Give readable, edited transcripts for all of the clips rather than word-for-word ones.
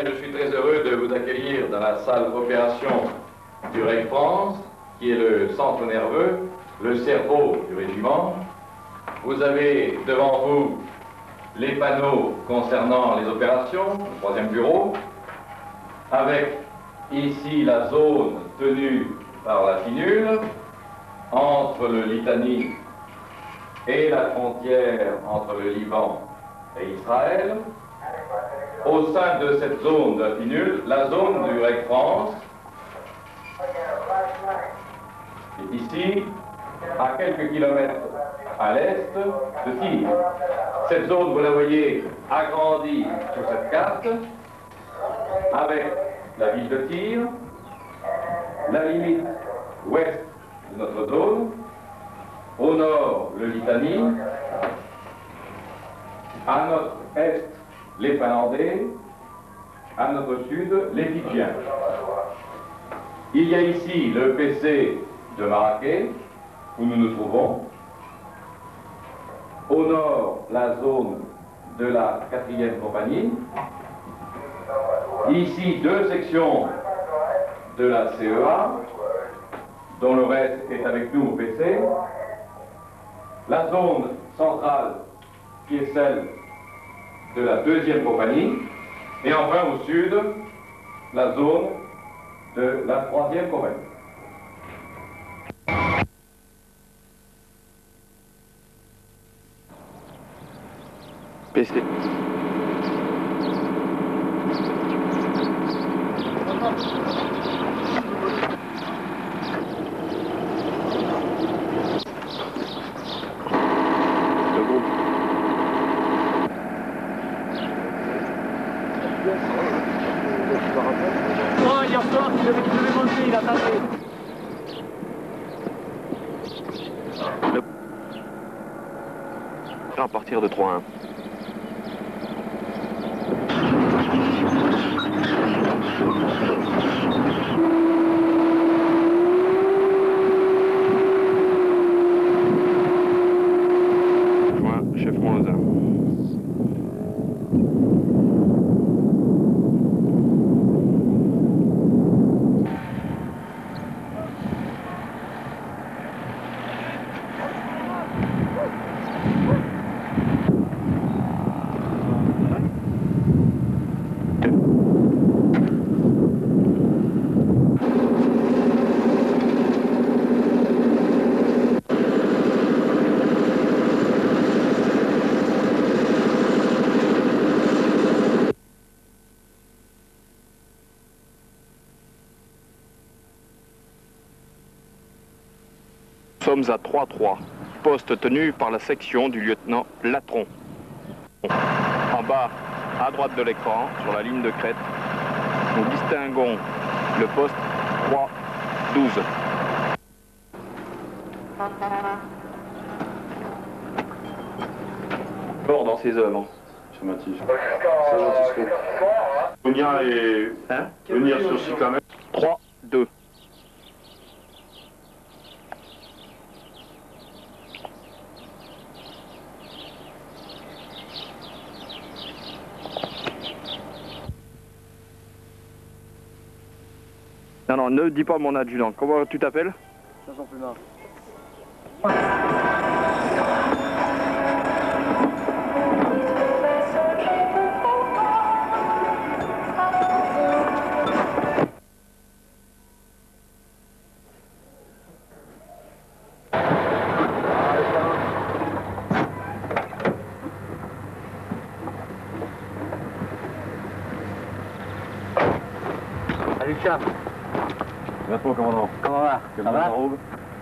Bien, je suis très heureux de vous accueillir dans la salle opération du REC France, qui est le centre nerveux, le cerveau du régiment. Vous avez devant vous les panneaux concernant les opérations, le troisième bureau, avec ici la zone tenue par la finule, entre le Litanie et la frontière entre le Liban et Israël. Au sein de cette zone de la finule, la zone du REC France est ici, à quelques kilomètres à l'est de Tyr. Cette zone, vous la voyez, agrandie sur cette carte, avec la ville de Tyr, la limite ouest de notre zone, au nord le Litanie, à notre est les Finlandais, à notre sud les Fidjiens. Il y a ici le PC de Marrakech, où nous nous trouvons. Au nord, la zone de la 4e compagnie. Ici, deux sections de la CEA, dont le reste est avec nous au PC. La zone centrale, qui est celle de la 2e compagnie. Et enfin, au sud, la zone de la 3e compagnie. PC. Le groupe. Oh, hier soir, il devait monter, il attendait. À partir de 3-1. Joint, chef Moisin. Nous sommes à 3-3, poste tenu par la section du lieutenant Latron. En bas, à droite de l'écran, sur la ligne de crête, nous distinguons le poste 3-12. Fort dans ses œuvres. C'est Mathis. Venir et venir sur 6 km. 3-2. Non, ne dis pas mon adjudant. Comment tu t'appelles? Ça s'en fait marre. Salut, Charles. Merci, commandant. Comment va? Ça va?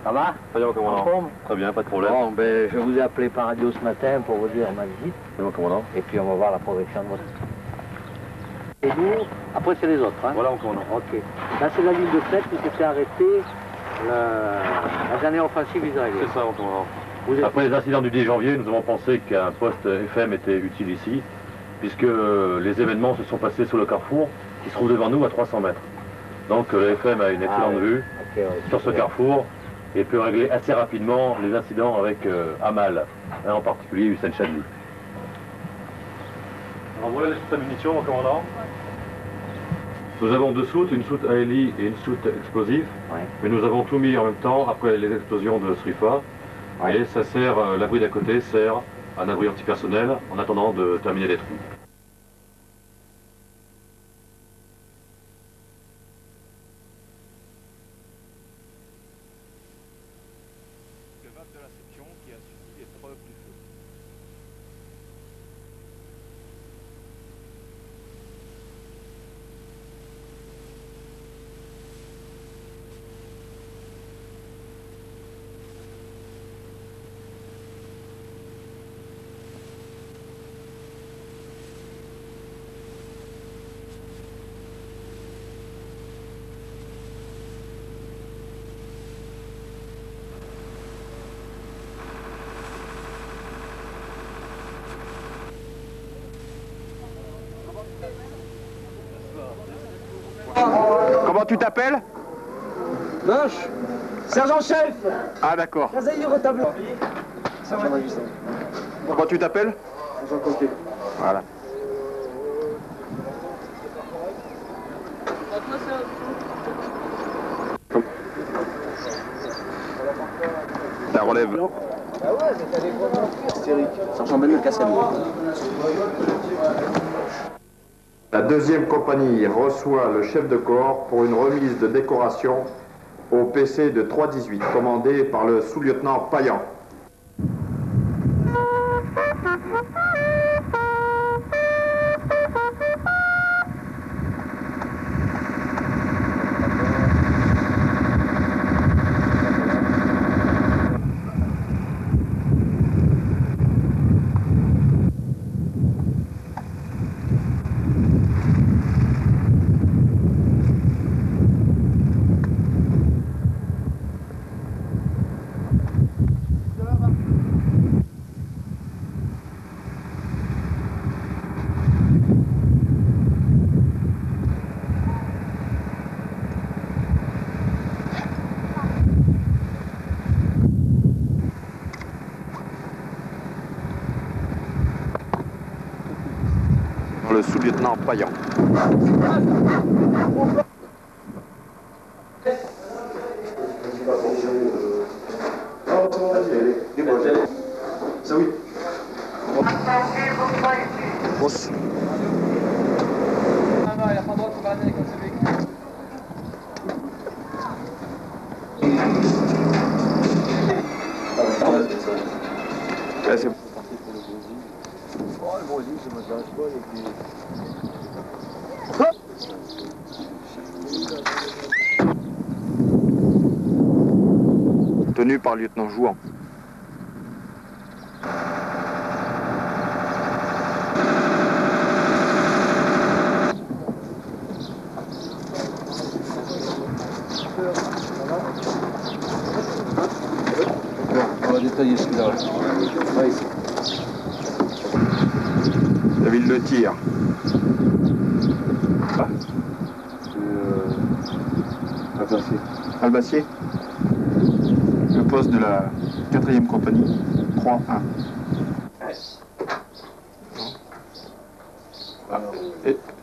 Ça va? Très bien, commandant. En forme? Très bien, pas de problème. Bon, ben, je vous ai appelé par radio ce matin pour vous dire ma visite. C'est bon, commandant. Et puis on va voir la progression de votre... Et nous, après c'est les autres, hein? Voilà, mon commandant. Ok. Là, c'est la ligne de crête qui s'était arrêtée la dernière offensive israélienne. C'est ça, mon commandant. Après les incidents du 10 janvier, nous avons pensé qu'un poste FM était utile ici, puisque les événements se sont passés sous le carrefour, qui se trouve devant nous à 300 mètres. Donc le FM a une excellente vue sur ce carrefour et peut régler assez rapidement les incidents avec Amal, en particulier Hussein Chadli. Alors voilà les munitions, mon commandant. Nous avons deux soutes, une soute ALI et une soute explosive, Ouais. mais nous avons tout mis en même temps après les explosions de Srifa. Ouais. Et ça sert, l'abri d'à côté sert à un abri antipersonnel en attendant de terminer les trous. Le VAP de la section qui a suivi l'épreuve du feu. Comment tu t'appelles? Vache, sergent-chef, Ah d'accord. Casailleur au tableau. Sergent Augustin. Comment tu t'appelles? Jean Coquet. Voilà. La relève. Ah ouais, mais t'as des gros noms. Hystérique. Sergent Manuel Cassel. La deuxième compagnie reçoit le chef de corps pour une remise de décoration au PC de 318, commandé par le sous-lieutenant Payan. Le sous-lieutenant Payan. Ça oui. Grosse. Ah non, il a pas le droit de se balader comme ce mec. Là, c'est... Oh, le gros ça m'intéresse pas. Et puis... Tenu par le lieutenant Jouan. On va détailler celui-là. Ouais. La ville de Tir. Albacier. Le poste de la 4e compagnie, 3-1. Ah.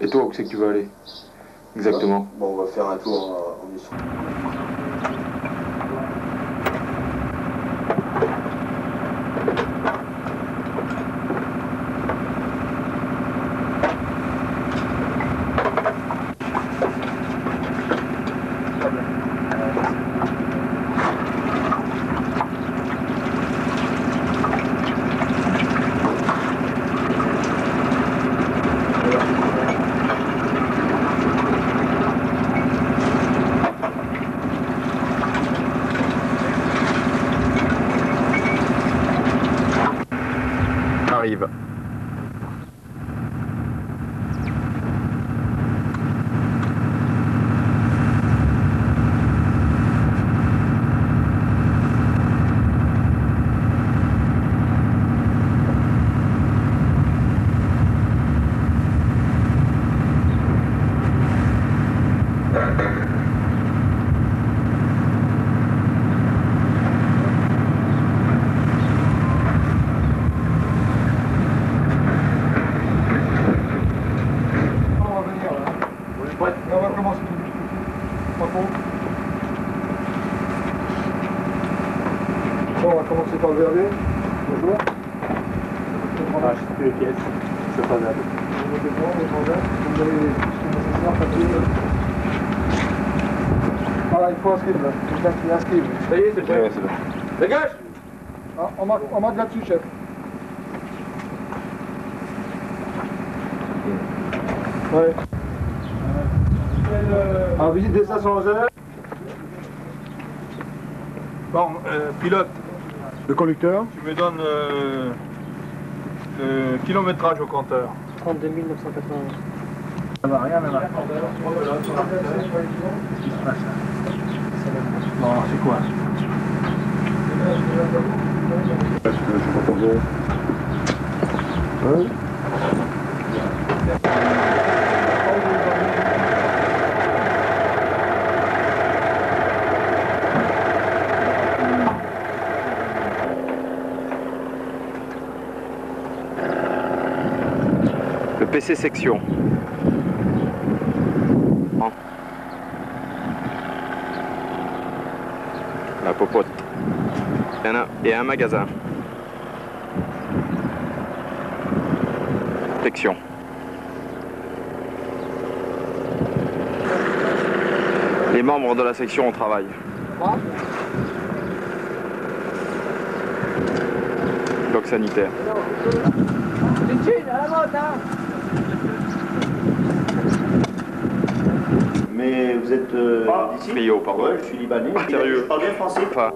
Et toi, où c'est que tu vas aller? Exactement. Bon, on va faire un tour en mission. regardez. Bonjour. On va acheter les pièces, c'est faisable. Voilà, il faut inscrire là. Quelqu'un qui inscrive. Ça y est, c'est prêt. Dégage! Ah, on marque là-dessus, chef. Ouais. En visite des stations engins. Bon, pilote, Le conducteur. tu me donnes le kilométrage au compteur. 32 991. Ça va rien, mais là. Bon, c'est quoi? Est-ce que je proposais? Oui. Le PC section. La popote. Et un magasin. Section. Les membres de la section au travail. Bloc sanitaire. Mais vous êtes d'ici? Trio, pardon. Ouais, je suis libanais. Sérieux. Je parle bien français. Enfin,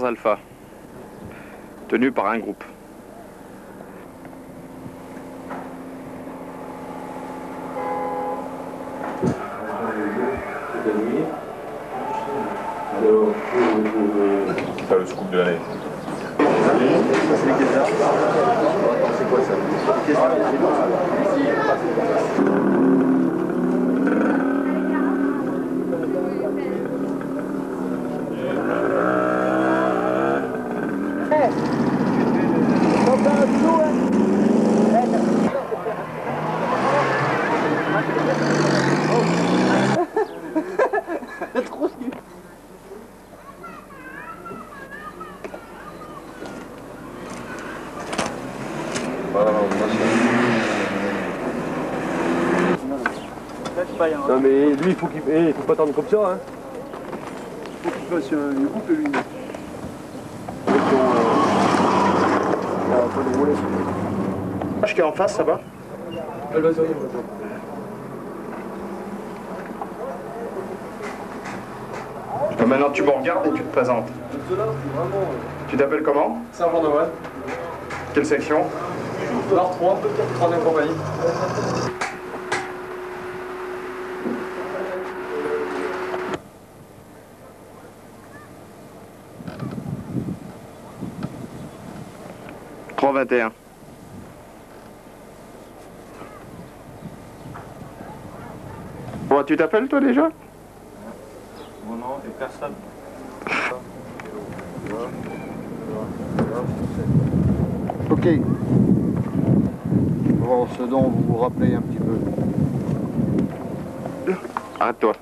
Alpha, tenu par un groupe. C'est pas le scoop de l'année. C'est quoi ça? Non mais lui il faut qu'il faut pas attendre comme ça hein. Il faut qu'il fasse une boucle lui. Je suis en face, ça va? Maintenant tu me regardes et tu te présentes. Tu t'appelles comment? Saint-Jean-de-Maurienne. Quelle section? Nord 3, 3e compagnie. Trois 21. Bon, tu t'appelles toi déjà? Mon nom est personne. Ok. Bon, ce dont vous vous rappelez un petit peu. Arrête-toi.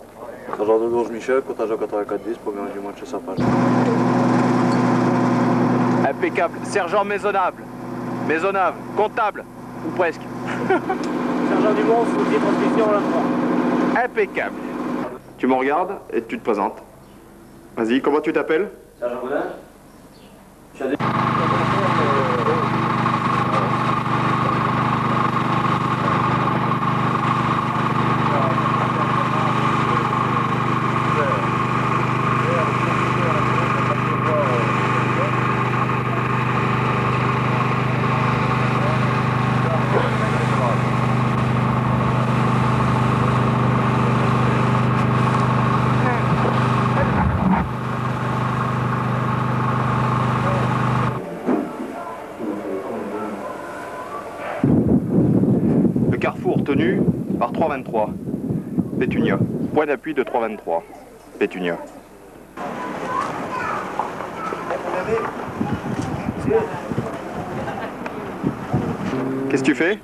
Sergent de Gorge Michel, contingent 8410, premier régiment de chasse à page. Impeccable. Sergent maisonnable. Maisonnable. Comptable. Ou presque. Sergent Dumont, sous transmission à la 3. Impeccable. Tu me regardes et tu te présentes. Vas-y, comment tu t'appelles? Sergent Godin? carrefour tenu par 323. Pétunia. Point d'appui de 323. Pétunia. Qu'est-ce que tu fais?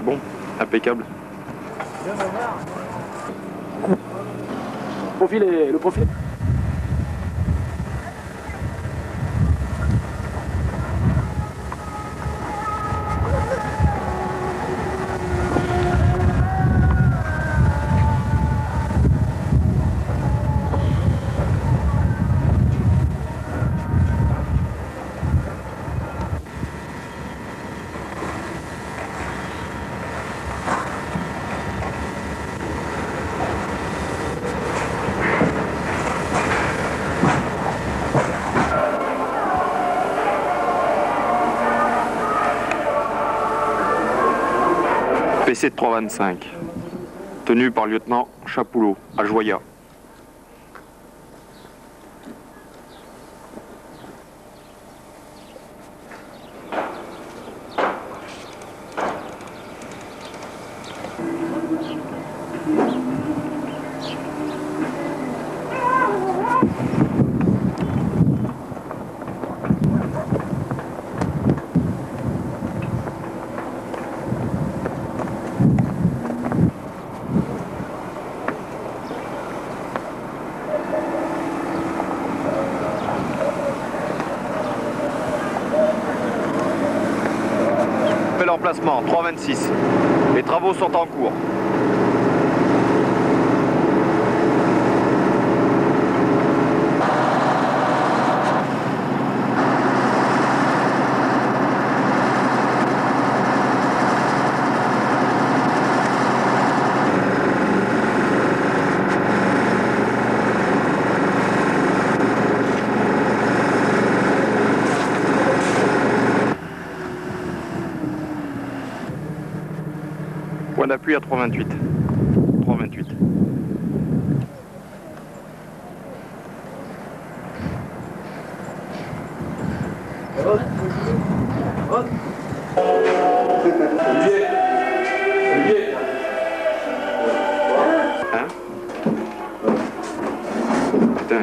Bon, impeccable. Le profil. PC de 325, tenu par lieutenant Chapoulot, à Joya. Emplacement 326. Les travaux sont en cours. Point d'appui à 328. 328. Hein? Putain,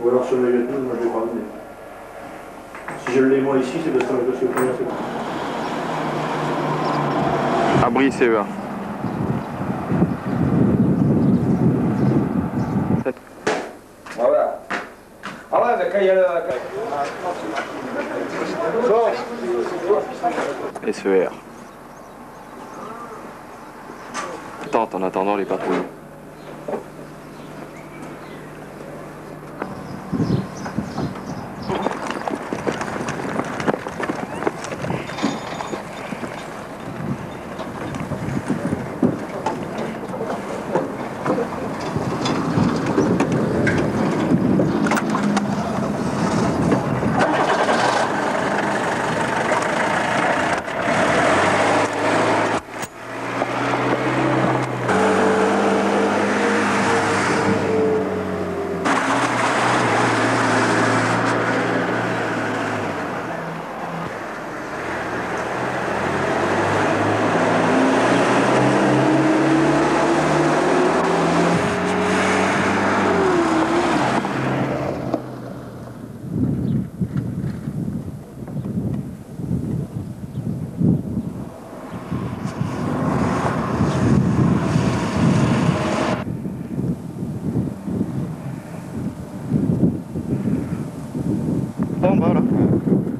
Ou alors sur le lieutenant, moi je vais pas venir. Si je l'ai moi ici, c'est parce que je connais assez. Abri CEA. Voilà. Ah ouais, mais quand il y a le... SER. Tente en attendant les patrouilles. Bon, voilà.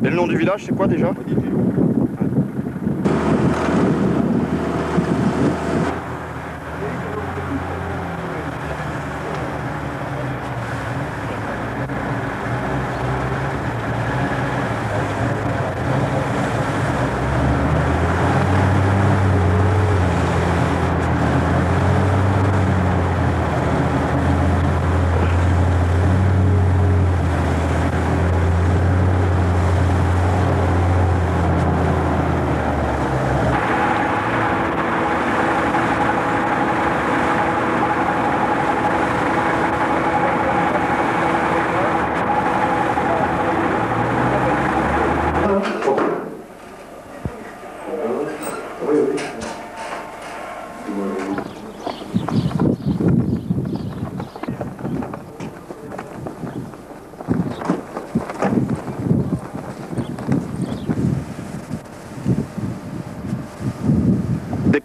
Et le nom du village, c'est quoi déjà?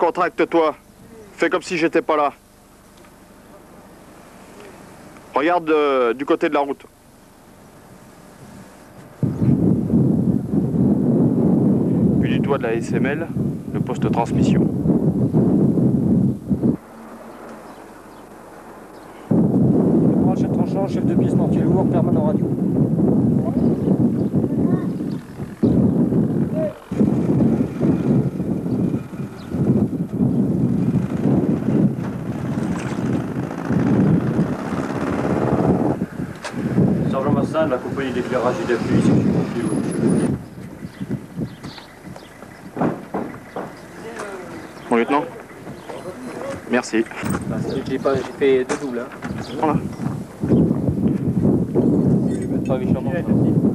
Décontracte-toi. Fais comme si j'étais pas là. Regarde du côté de la route. Puis du toit de la SML, le poste transmission. Chef tranchant, chef de pièce mortier lourd, permanent radio. Sergent Massin de la compagnie d'éclairage et d'appui, c'est Mon lieutenant. Merci. J'ai fait 2 doubles. Voilà.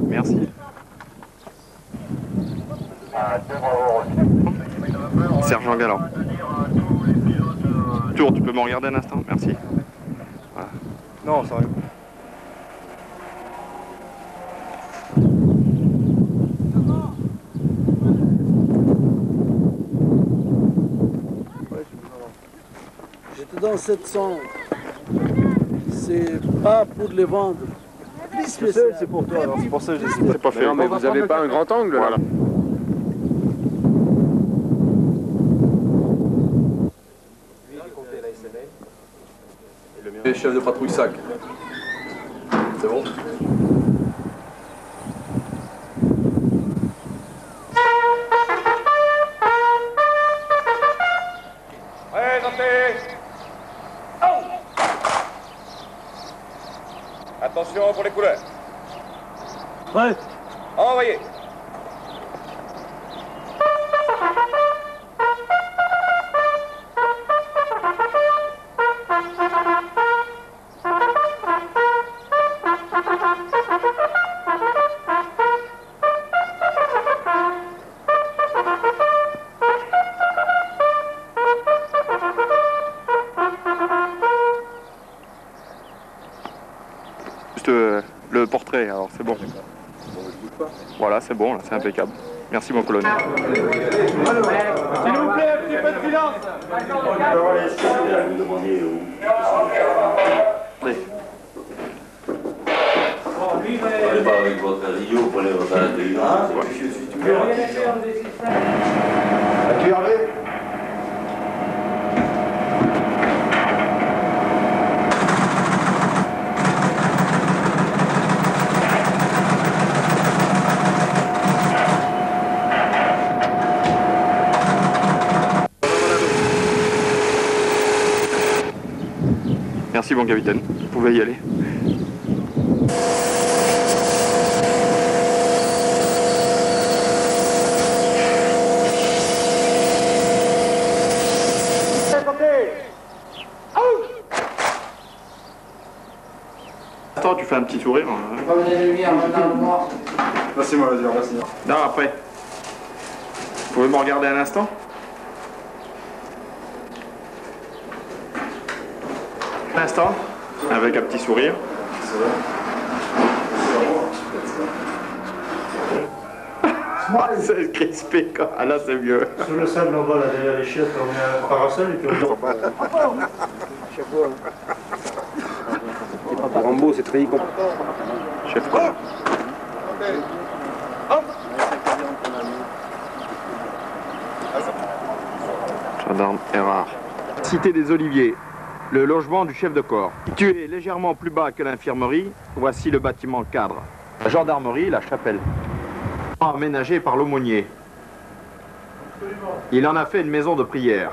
Merci. Sergent Galland. Tour, tu peux me regarder un instant? Merci. Voilà. Non, ça arrive. J'étais dans 700. C'est pas pour les vendre. C'est pour toi, alors c'est pour ça que j'ai décidé. C'est pas fait. Non, mais vous avez pas un grand angle là. Voilà. Les chefs de patrouille sac. C'est bon? Attention pour les couleurs. Prêt? Envoyez. Juste le portrait, alors c'est bon. Voilà, c'est bon, là, c'est impeccable. Merci mon colonel. S'il vous plaît, un petit peu de silence. Allez pas avec votre radio, prenez votre intelligence. As-tu Hervé? Merci mon capitaine, vous pouvez y aller. Attends, tu fais un petit sourire. Merci, moi, vas-y, merci. Non, après. Vous pouvez me regarder un instant? Un instant, avec un petit sourire. C'est crispé quoi. Ah là c'est mieux. Sur le sable en bas, là, derrière les chiottes, on met un parasol et puis on dort. Rambo, c'est très icon. Chef quoi? Gendarme Erard. Cité des Oliviers. Le logement du chef de corps. Situé légèrement plus bas que l'infirmerie, voici le bâtiment cadre. La gendarmerie, la chapelle. Aménagé par l'aumônier. Il en a fait une maison de prière.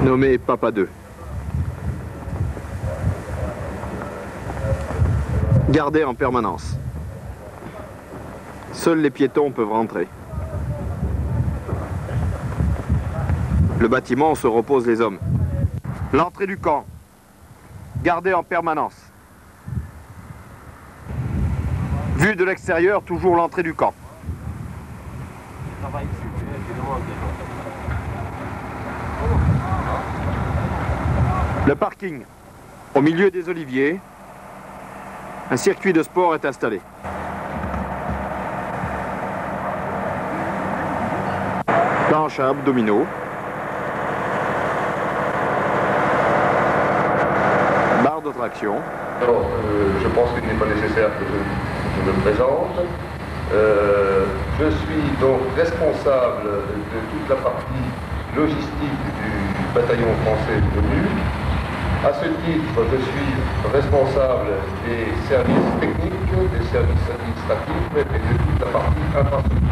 Nommé Papa 2. Gardé en permanence. Seuls les piétons peuvent rentrer. Le bâtiment où se reposent les hommes. L'entrée du camp. Gardée en permanence. Vue de l'extérieur, toujours l'entrée du camp. Le parking. Au milieu des oliviers, Un circuit de sport est installé. Planche à abdominaux. Barre de traction. Alors, je pense qu'il n'est pas nécessaire que je me présente. Je suis donc responsable de toute la partie logistique du bataillon français de l'ONU. À ce titre, je suis responsable des services techniques, des services administratifs et de toute la partie infrastructure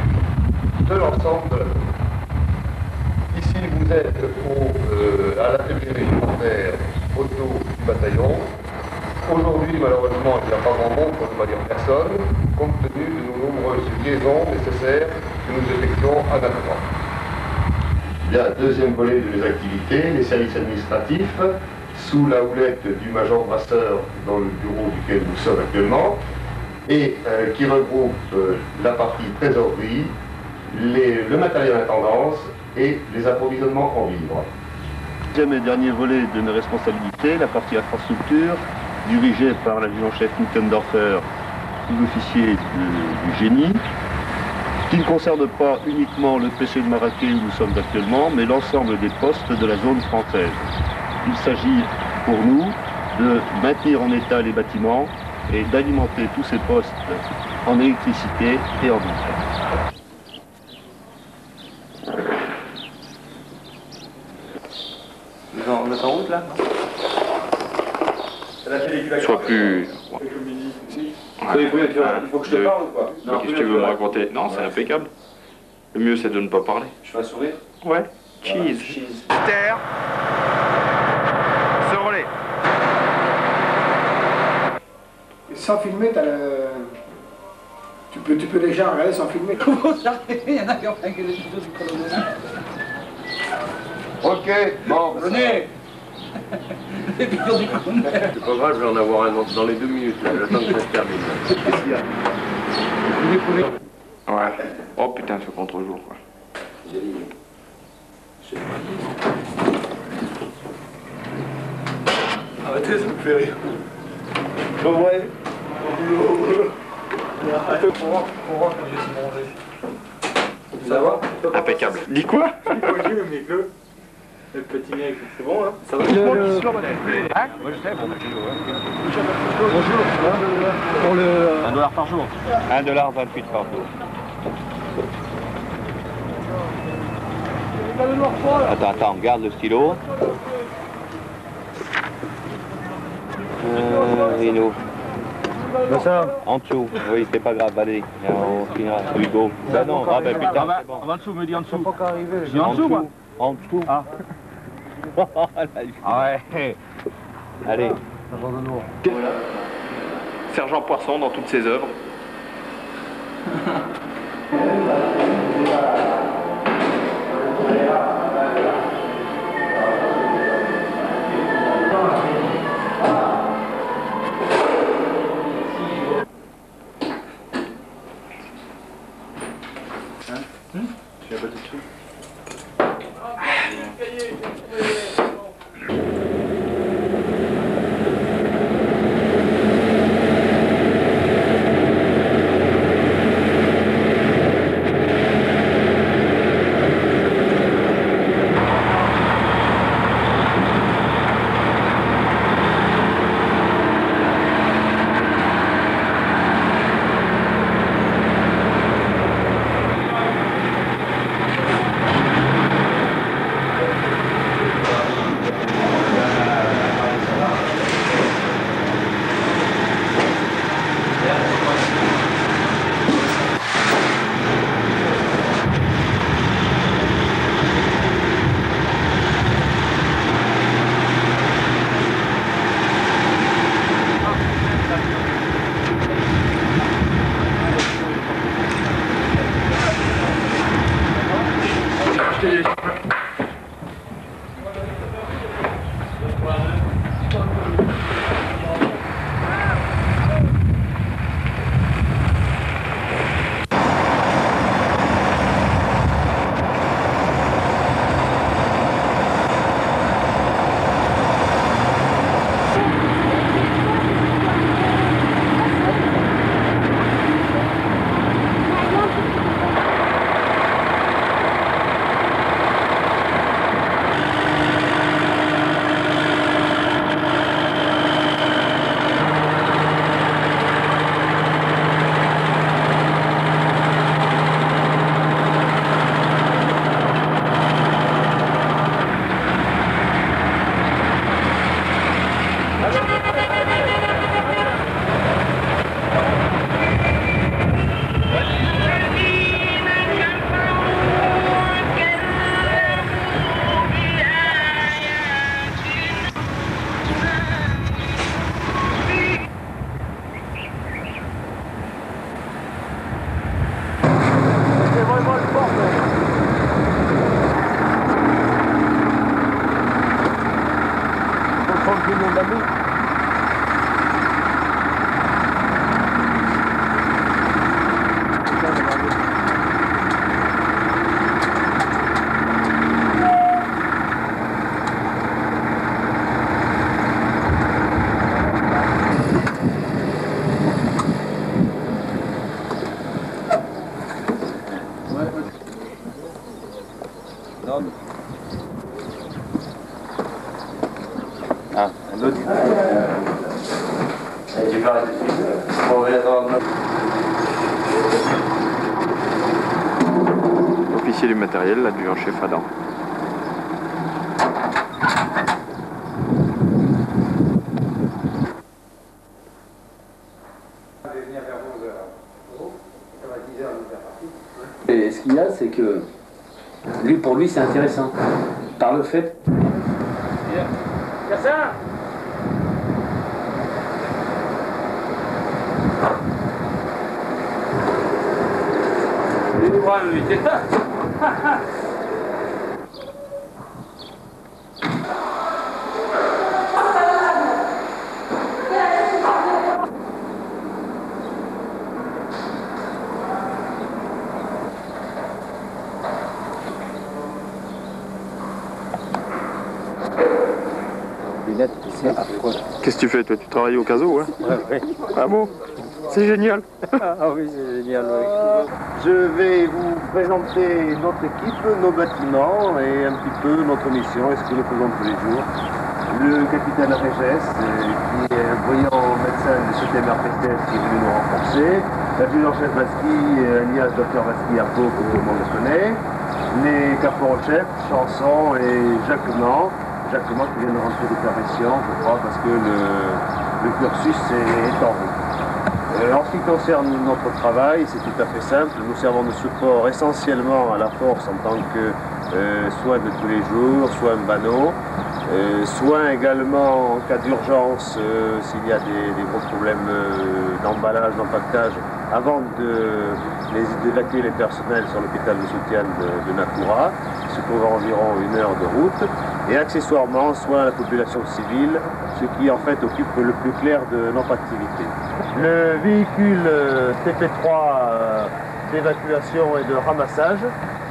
de l'ensemble de la zone. Ici, vous êtes à l'atelier réglementaire auto du bataillon. Aujourd'hui, malheureusement, il n'y a pas grand monde, pour ne pas dire personne, compte tenu de nos nombreuses liaisons nécessaires que nous effectuons à la fois. La deuxième volet de mes activités, les services administratifs, sous la houlette du major Brasseur dans le bureau duquel nous sommes actuellement, et qui regroupe la partie trésorerie, le matériel d'intendance et les approvisionnements en vivres. Deuxième et dernier volet de mes responsabilités, la partie infrastructure, dirigée par l'adjudant-chef Mittendorfer, sous-officier du génie, qui ne concerne pas uniquement le PC de Marrakech où nous sommes actuellement, mais l'ensemble des postes de la zone française. Il s'agit pour nous de maintenir en état les bâtiments et d'alimenter tous ces postes en électricité et en vivres. On est en route là? Sois plus... Il faut que je te parle ou quoi? Qu'est-ce que tu veux me raconter? Non, c'est impeccable. Le mieux, c'est de ne pas parler. Je fais un sourire? Ouais. Cheese. Terre. Se relais. Sans filmer, tu peux déjà regarder sans filmer. Comment ça? Il y en a qui ont fait les tutos du colonel. Ok, bon. Colonel. Les piqûres du colonel. C'est pas grave, je vais en avoir un dans les 2 minutes là. J'attends que ça se termine. Qu'est-ce qu'il y a? Ouais. Oh putain, ce contre-jour, quoi. Arrêtez, ça me fait rire. Bon, ouais. Pour voir quand j'ai se manger. Ça va? Impeccable. Dis quoi? Le petit mec, c'est bon là? Ça va? Hein? Moi je sais, bon, bonjour. Pour le... $1 par jour. $1,28 par jour. Attends, garde le stylo. Rino. En dessous, oui, c'est pas grave, allez, on finira. Hugo. Ben non, ah ben putain, c'est bon. En dessous, me dis en dessous. Pas encore arrivé. Je dis en dessous, moi. En dessous. Ah. Ah ouais. Allez. Sergent Poisson dans toutes ses œuvres. Tu as pas de truc? mon ami. Ah, un autre. Officier du matériel, l'adjudant-chef Adam. Et ce qu'il y a, c'est que lui, pour lui, c'est intéressant. Par le fait. Cassin! Qu'est-ce que tu fais toi? Tu travailles au caso, hein? Ouais. Ah bon? C'est génial. Ah oui, c'est génial. Ouais. Je vais vous présenter notre équipe, nos bâtiments et un petit peu notre mission et ce que nous faisons tous les jours. Le capitaine Régès, qui est un brillant médecin du 7e RPTS qui est venu nous renforcer. L'adjudant-chef Vasqui, alias Dr Vasqui à Pau, que tout le monde connaît. Les caporaux-chefs, Chanson et Jacquemont. Jacquemont qui vient de rentrer de permission, je crois, parce que le cursus est en route. En ce qui concerne notre travail, c'est tout à fait simple. Nous servons de support essentiellement à la force en tant que soins de tous les jours, soins banaux, soins également en cas d'urgence s'il y a des gros problèmes d'emballage, d'empaquetage, avant d'évacuer les personnels sur l'hôpital de soutien de Nakura, qui se trouve à environ 1 heure de route, et accessoirement soins à la population civile, ce qui en fait occupe le plus clair de notre activité. Le véhicule TP3 d'évacuation et de ramassage,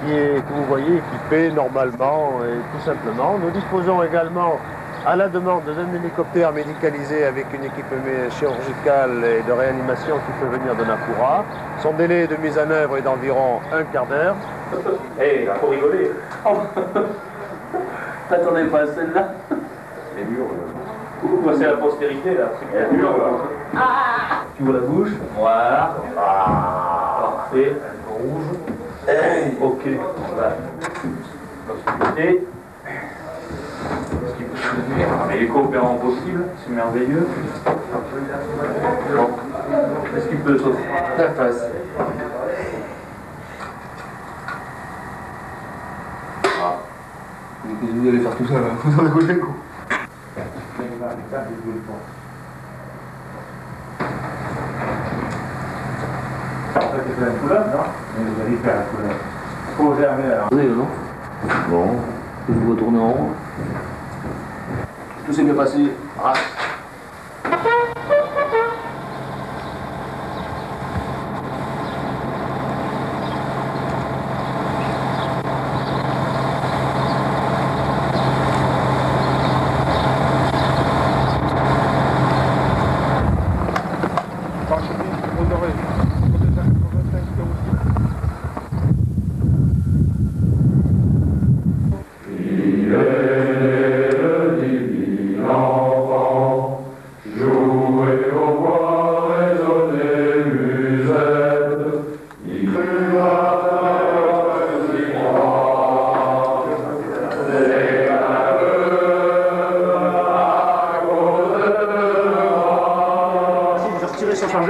que vous voyez équipé normalement et tout simplement. Nous disposons également, à la demande d'un hélicoptère médicalisé avec une équipe chirurgicale et de réanimation qui peut venir de Nakura. Son délai de mise en œuvre est d'environ 1/4 d'heure. Eh, il faut rigoler. T'attendais pas à celle-là? Les murs. C'est la postérité là. Les murs, là. Tu ouvres la bouche. Voilà. Parfait. Rouge. Ok. Voilà. Et ce qui peut choisir, mais les coopérants possibles, c'est merveilleux. Bon. Est-ce qu'il peut sauter la face? Vous allez faire tout ça là, vous en avez quoi? C'est la couleur, non? Mais vous allez faire la couleur. Faut germer alors. Non? Bon. Vous retournez en rond. Tout s'est bien passé. Ah.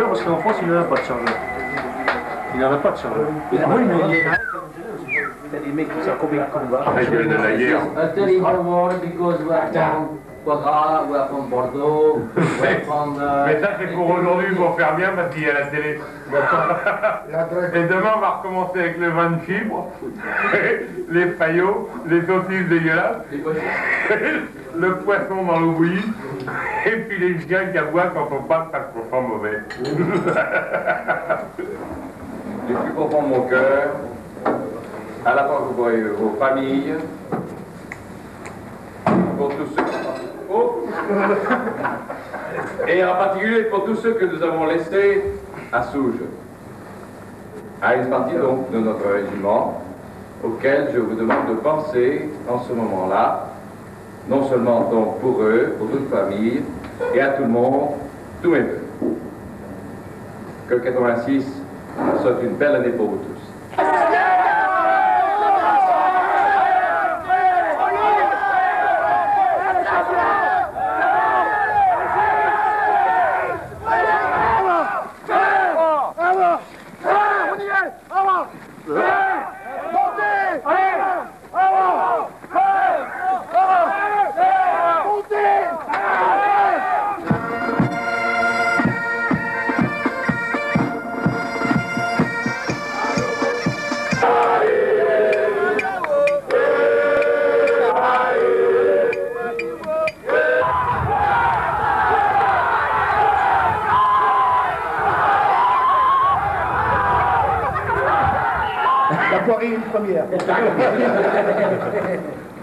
Parce qu'en France, il n'en a pas de chargeur. Il n'en a pas de chargeur. Oui, mais il y en a. Il y a des mecs qui sont combien de combats. Avec de la guerre. A terrible war because we are down Gras, ou à prendre Bordeaux, ou à prendre... Mais ça c'est pour aujourd'hui, pour faire bien, parce qu'il y a la télé. Et demain on va recommencer avec le vin de fibre, les faillots, les saucisses dégueulasses, le poisson dans l'eau bouillie, et puis les chiens qui aboient quand on passe parce qu'on sent mauvais. Du plus profond de mon cœur, à la fois pour vos familles, pour tous ceux et en particulier pour tous ceux que nous avons laissés à Souges, à une partie donc de notre régiment, auquel je vous demande de penser en ce moment-là, non seulement donc pour eux, pour toute famille, et à tout le monde, tous mes vœux. Que 86 soit une belle année pour vous tous. Une première.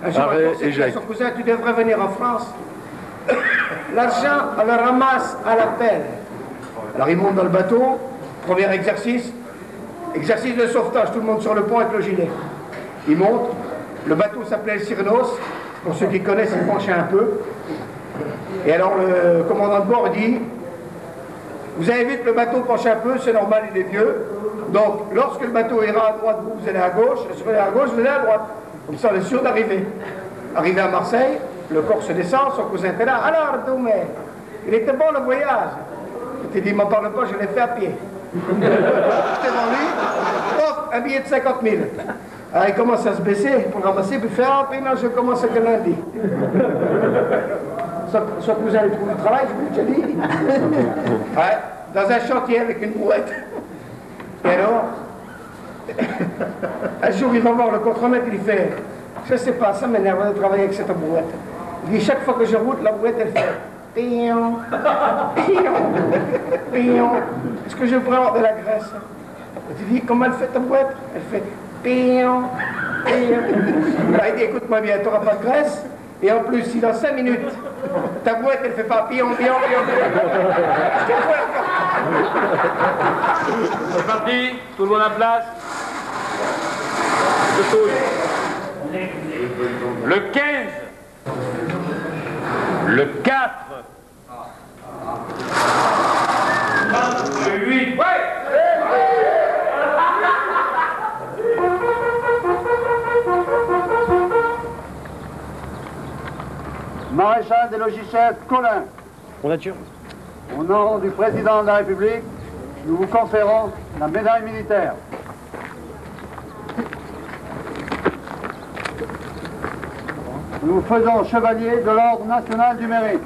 Un jour, son cousin, tu devrais venir en France. L'argent, on le ramasse à la pelle. Alors il monte dans le bateau, premier exercice de sauvetage, tout le monde sur le pont avec le gilet. Il monte, le bateau s'appelait le Cyrnos, pour ceux qui connaissent, il penchait un peu. Et alors le commandant de bord dit, vous avez vu que le bateau penche un peu, c'est normal, il est vieux. Donc, lorsque le bateau ira à droite, vous allez à gauche, si vous allez à gauche, vous allez à droite. Comme ça, on est sûr d'arriver. Arrivé à Marseille, le Corse descend, son cousin était là. Alors, Doumé, il était bon le voyage. Il dit, m'en parle pas, je l'ai fait à pied. J'étais devant lui, hop, un billet de 50 000. Alors, il commence à se baisser pour ramasser, puis il fait, ah, puis non, je commence que lundi. Son cousin, il trouve du travail, je vous l'ai dit. Ouais, dans un chantier avec une brouette. Et alors, un jour, il va voir le contremaître, il fait, je sais pas, ça m'énerve de travailler avec cette brouette. Il dit, chaque fois que je route, la brouette, elle fait, pion, pion, pion. Est-ce que je pourrais avoir de la graisse? Il dit, comment elle fait ta brouette? Elle fait, pion, pion. Là, il dit, écoute-moi bien, tu n'auras pas de graisse. Et en plus, si dans 5 minutes, ta brouette, elle fait pas pion, pion, pion, pion. C'est parti, tout le monde à place. Le 15, le 4, le 8, ouais. Maréchal des logis-chefs Collin. Pour nature. Au nom du président de la République, nous vous conférons la médaille militaire. Nous vous faisons chevalier de l'Ordre national du mérite.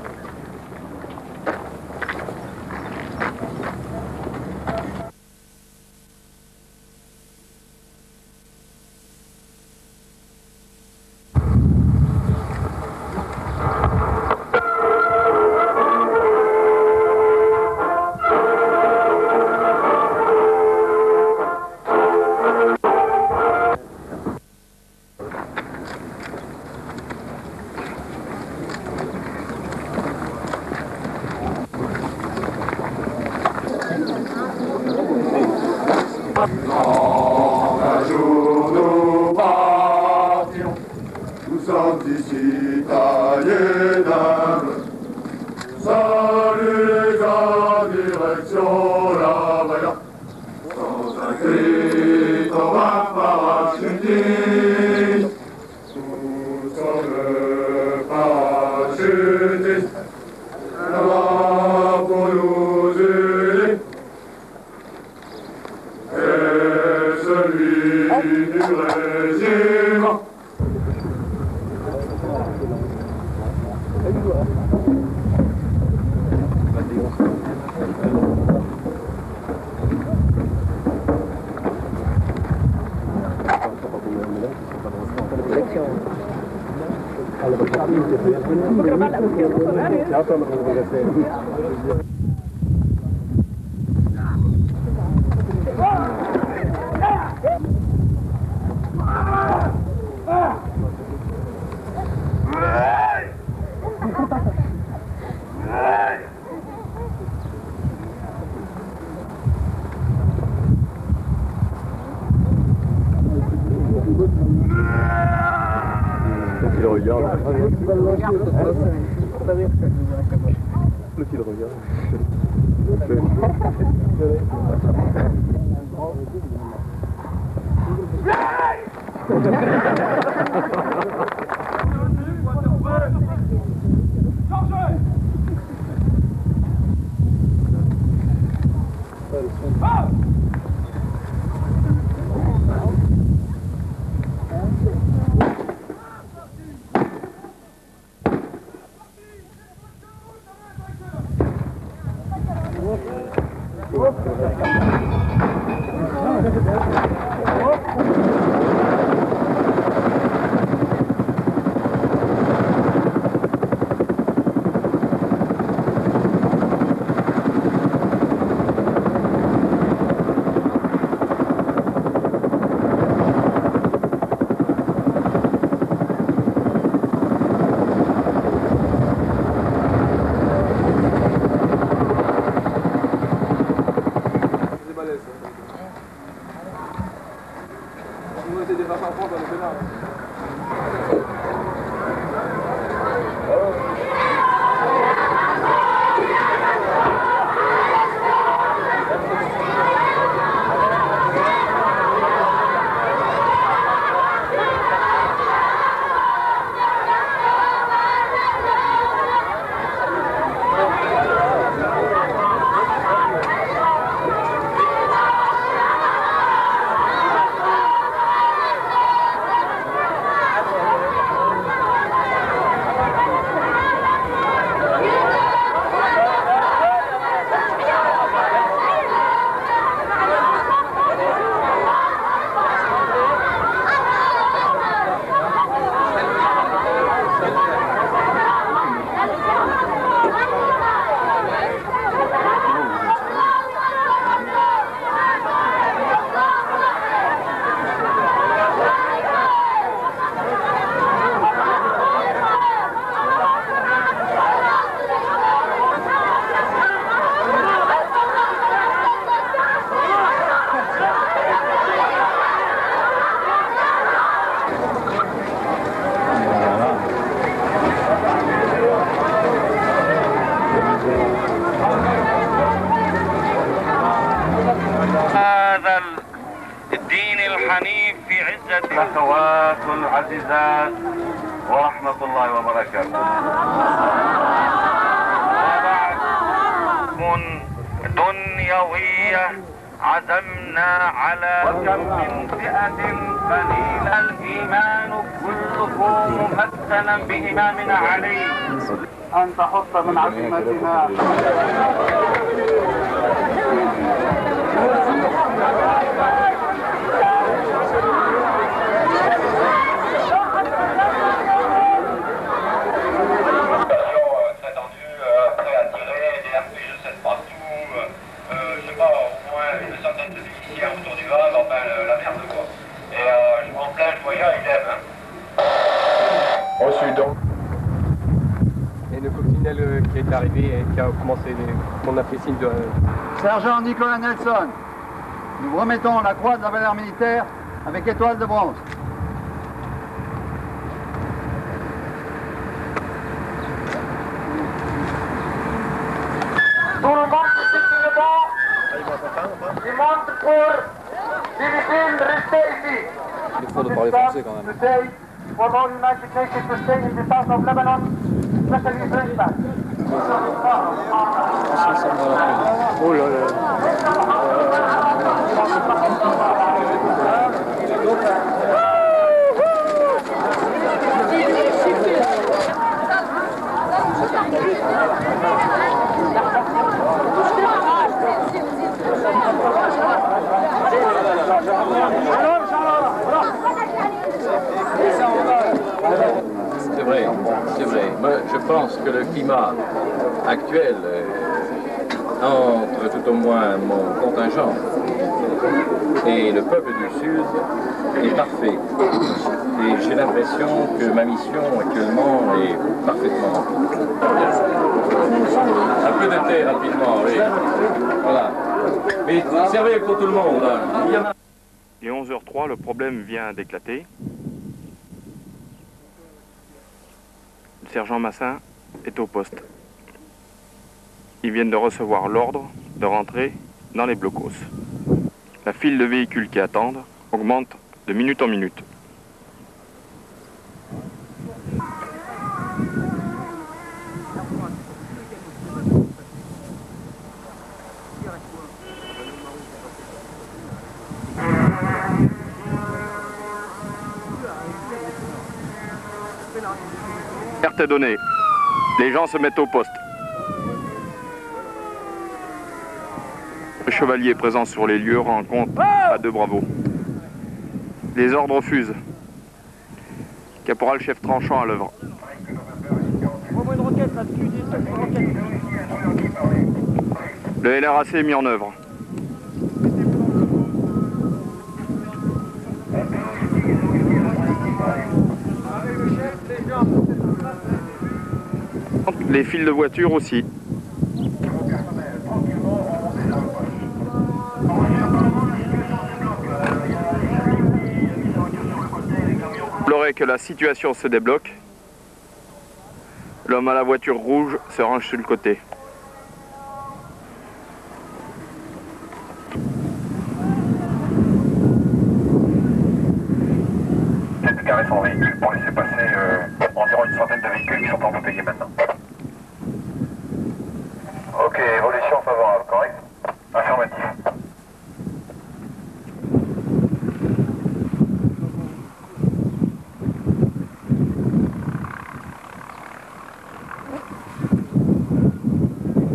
Un jour nous partirons, nous sommes ici taillés d'humble. Salut en direction la Brigade, sans un cri, on va parachuter. Nous sommes parachutistes, là-bas pour nous aider. Et celui du régiment. الأخوات العزيزات ورحمة الله وبركاته. وبعد دنيوية عزمنا على وكم من فئة قليل الإيمان كلكم ممثلا بإمامنا علي أن تحط من عزيمتنا autour du Havre, enfin la merde quoi. Et en plein joyeux, il aime. Reçu donc. Et une coccinelle qui est arrivée et qui a commencé, qu'on a fait signe de... Sergent Nicolas Nelson, nous vous remettons la croix de la valeur militaire avec étoile de bronze. Tout le monde qui demande pour Philippines rester ici. Il faut de parler français quand même. Today, for all United Nations to stay in the south of Lebanon, especially Frenchman. Oh là là. pense que le climat actuel, entre tout au moins mon contingent et le peuple du Sud, est parfait. Et j'ai l'impression que ma mission actuellement est parfaitement remplie. Un peu de thé rapidement, oui. Voilà. Mais servez pour tout le monde. Il y en a... Et 11h03, le problème vient d'éclater. Le sergent Massin est au poste. Ils viennent de recevoir l'ordre de rentrer dans les blocos. La file de véhicules qui attendent augmente de minute en minute. Alerte est donnée. Les gens se mettent au poste. Le chevalier présent sur les lieux rend compte à 2 bravos. Les ordres fusent. Caporal-chef Tranchant à l'œuvre. Le LRAC est mis en œuvre. Les fils de voiture aussi. Il semblerait que la situation se débloque. L'homme à la voiture rouge se range sur le côté. Carré son véhicule pour laisser passer environ une centaine de véhicules qui sont embouteillés maintenant. Ok, évolution favorable, correct? Affirmatif.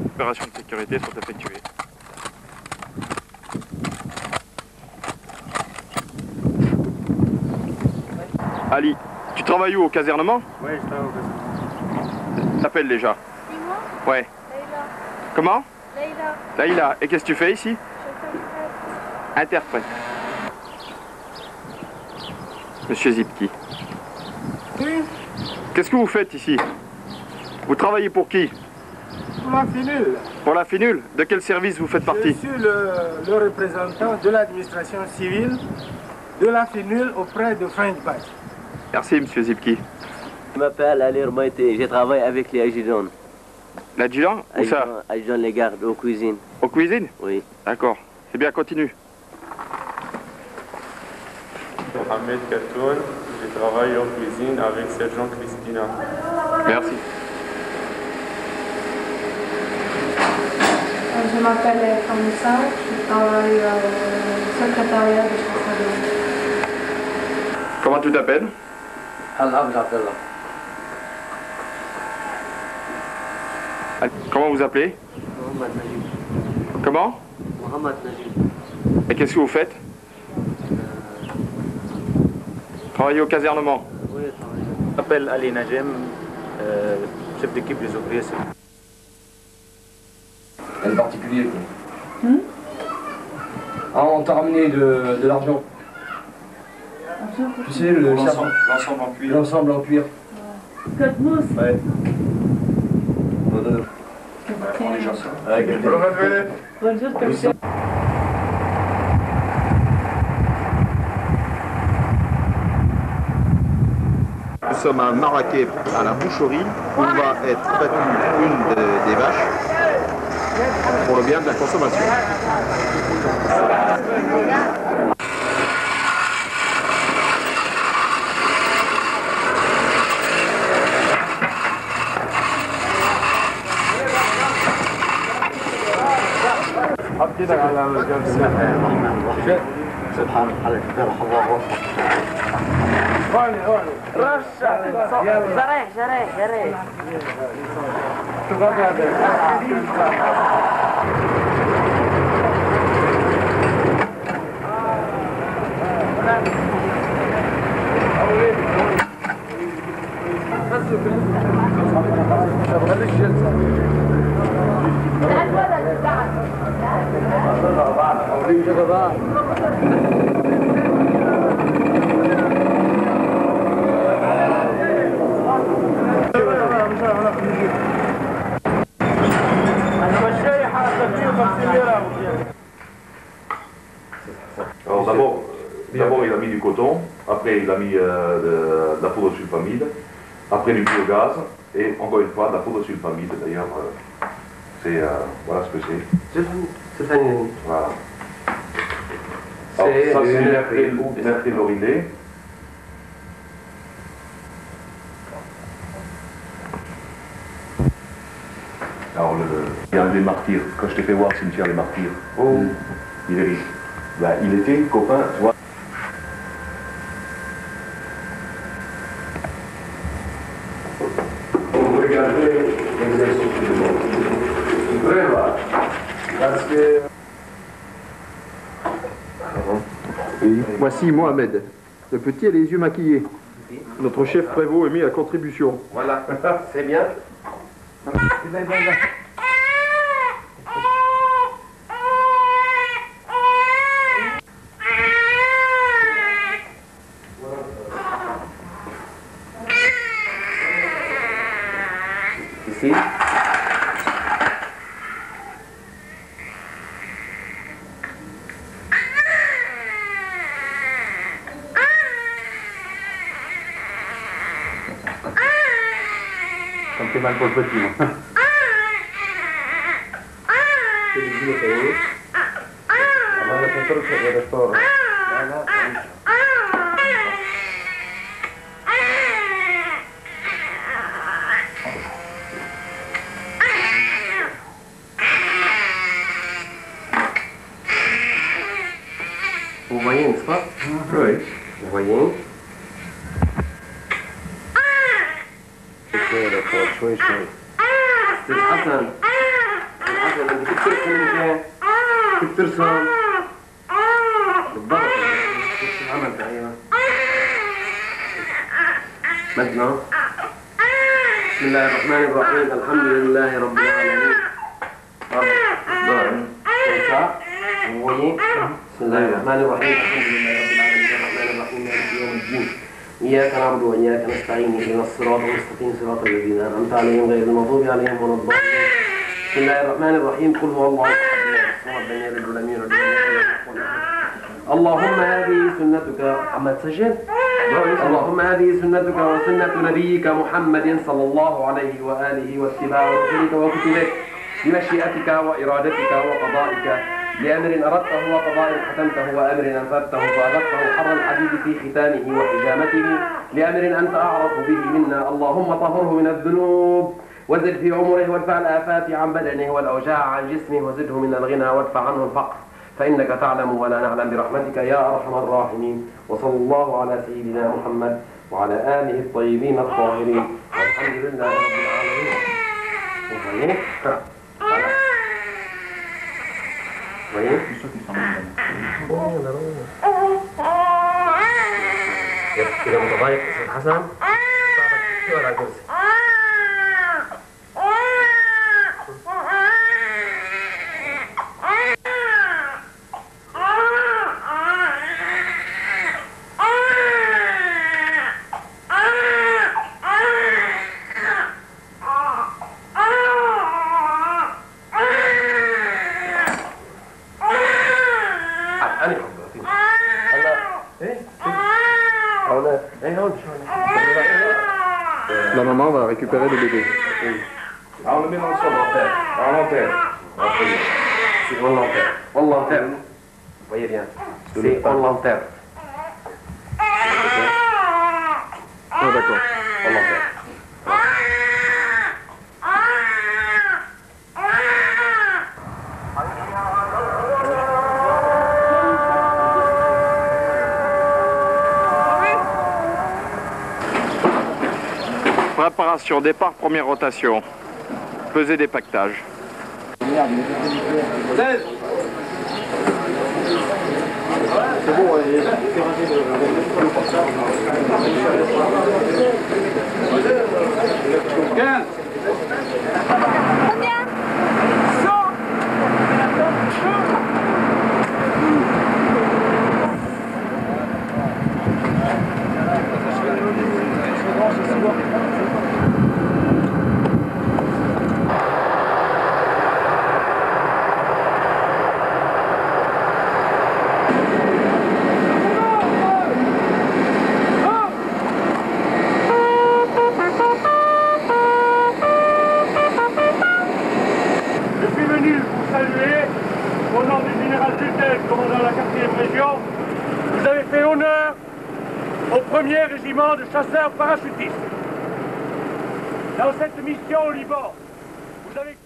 Les opérations de sécurité sont effectuées. Ali, tu travailles où, au casernement? Oui, je travaille au casernement. T'appelles déjà? C'est moi? Ouais. Leïla. Comment? Leïla. Leïla. Et qu'est-ce que tu fais ici? Je Interprète. Monsieur Zipki. Oui. Qu'est-ce que vous faites ici? Vous travaillez pour qui? Pour la finule. Pour la finule? De quel service vous faites partie? Je suis le représentant de l'administration civile de la finule auprès de French Batch. Merci, monsieur Zipki. Je m'appelle Alir Maïté, je travaille avec les adjudants. L'adjudant? Où ça? Adjudant les gardes, aux cuisines. Aux cuisines? Oui. D'accord. Eh bien, continue. Mohamed Katoun, je travaille en cuisine avec sergent Christina. Merci. Je m'appelle Kamoussa, je travaille au secrétariat de chancelier. Comment tu t'appelles? Abdallah. Comment vous appelez? Mohamed Najib. Comment? Mohamed Najib. Et qu'est-ce que vous faites? Travaillez au casernement? Oui, je travaille. Je m'appelle Ali Najem, chef d'équipe des ouvriers. Un particulier. Ah, on t'a ramené de l'argent. Tu sais, L'ensemble en cuir. L'ensemble en cuir. Code mousse. Ouais. Prends déjà ça. Bonjour, commissaire. Nous sommes à Marrakech, à la boucherie, où va être battue une des vaches pour le bien de la consommation. جري Alors d'abord il a mis du coton, après il a mis de la poudre sulfamide, après du biogaz, et encore une fois de la poudre sulfamide d'ailleurs, voilà ce que c'est. Sulfanine. Voilà. Alors ça c'est merthélorilé. Alors il y a les martyrs, quand je t'ai fait voir le cimetière des martyrs, il est riche. Ben, il était copain, tu vois. Regardez l'exercice du prévoit, parce que... Oui. Voici Mohamed, le petit et les yeux maquillés. Notre chef prévôt est mis à contribution. Voilà, c'est bien. Ici. Ça me fait mal pour le petit, moi. Vous voyez, n'est-ce pas? Oui. Vous voyez? شوي استاذ حسن اللي كنت ترسم انت كنت ترسم بالضبط شو عملت ايوه مدنا بسم الله الرحمن الرحيم الحمد لله رب العالمين بسم الله الرحمن الرحيم الحمد لله رب العالمين الرحمن الرحيم مالك يوم الدين إياك نعبد وإياك نستعين اهدنا الصراط المستقيم صراط الذين أنعمت عليهم غير المغضوب عليهم ولا الضالين بسم الله الرحمن الرحيم قل هو الله أحد الله الصمد لم يلد ولم يولد ولم يكن له كفوا أحد اللهم هذه سنتك عم تسجل اللهم هذه سنتك وسنة نبيك محمد صلى الله عليه وآله واتباع رسلك وكتبك بمشيئتك وإرادتك وقضائك لأمر أردته وقضاء حكمته وأمر أنفذته فأذقته حر الحديد في ختامه وحجامته لأمر أنت أعرف به منا اللهم طهره من الذنوب وزد في عمره وادفع الآفات عن بدنه والأوجاع عن جسمه وزده من الغنى وادفع عنه الفقر فإنك تعلم ولا نعلم برحمتك يا أرحم الراحمين وصلى الله على سيدنا محمد وعلى آله الطيبين الطاهرين والحمد لله رب العالمين. voyez? كده متضايق استاذ حسن؟ صعبك ولا كرسي؟ La maman va récupérer le bébé. On le met dans le sol, on l'enterre. C'est on l'enterre. On l'enterre. Vous voyez bien. C'est on l'enterre. Ah d'accord. On l'enterre. Préparation, départ, première rotation. Pesée des pactages. C'est bon, allez, c'est raté de comme ça. 15. Combien? Régiment de chasseurs parachutistes. Dans cette mission au Liban, vous avez